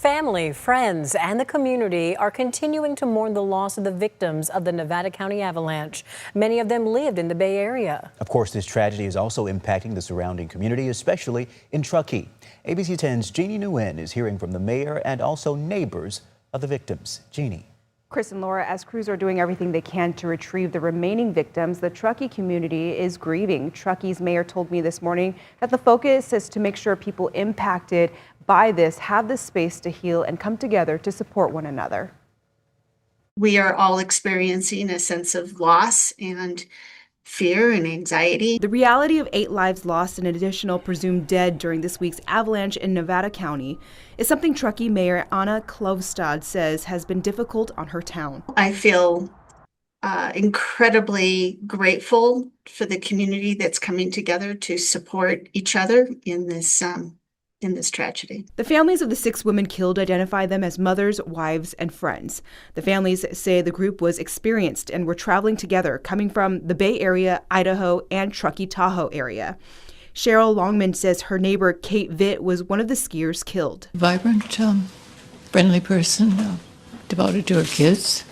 family, friends, and the community are continuing to mourn the loss of the victims of the Nevada County avalanche. Many of them lived in the Bay Area. Of course, this tragedy is also impacting the surrounding community, especially in Truckee. ABC 10's Jeannie Nguyen is hearing from the mayor and also neighbors of the victims. Jeannie. Chris and Laura, as crews are doing everything they can to retrieve the remaining victims, the Truckee community is grieving. Truckee's mayor told me this morning that the focus is to make sure people impacted by this have the space to heal and come together to support one another. We are all experiencing a sense of loss and fear and anxiety. The reality of 8 lives lost and an additional presumed dead during this week's avalanche in Nevada County is something Truckee Mayor Anna Klovstad says has been difficult on her town. I feel incredibly grateful for the community that's coming together to support each other in this tragedy. The families of the 6 women killed identify them as mothers, wives, and friends. The families say the group was experienced and were traveling together, coming from the Bay Area, Idaho, and Truckee, Tahoe area. Cheryl Longman says her neighbor, Kate Vitt, was one of the skiers killed. Vibrant, friendly person, devoted to her kids.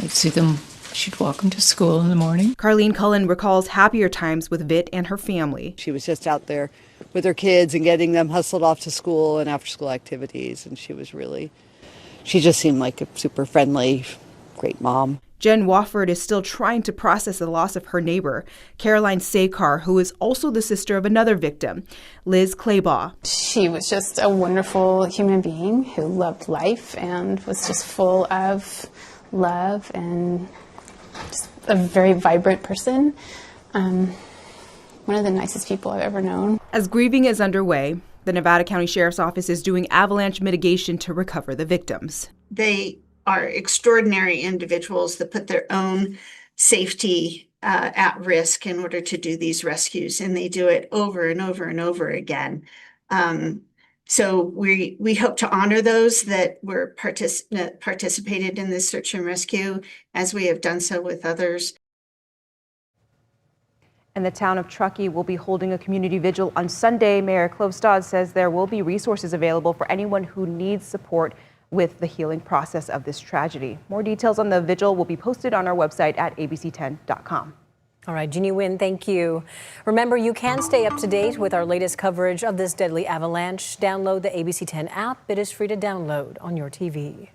I'd see them. She'd walk them to school in the morning. Carlene Cullen recalls happier times with Vitt and her family. She was just out there with her kids and getting them hustled off to school and after school activities. And she just seemed like a super friendly, great mom. Jen Wofford is still trying to process the loss of her neighbor, Caroline Sakar, who is also the sister of another victim, Liz Claybaugh. She was just a wonderful human being who loved life and was just full of love and just a very vibrant person. One of the nicest people I've ever known. As grieving is underway, the Nevada County Sheriff's Office is doing avalanche mitigation to recover the victims. They are extraordinary individuals that put their own safety at risk in order to do these rescues, and they do it over and over and over again. So we hope to honor those that were participated in this search and rescue, as we have done so with others. And the town of Truckee will be holding a community vigil on Sunday. Mayor Klovstad says there will be resources available for anyone who needs support with the healing process of this tragedy. More details on the vigil will be posted on our website at abc10.com. All right, Jeannie Nguyen, thank you. Remember, you can stay up to date with our latest coverage of this deadly avalanche. Download the ABC 10 app. It is free to download on your TV.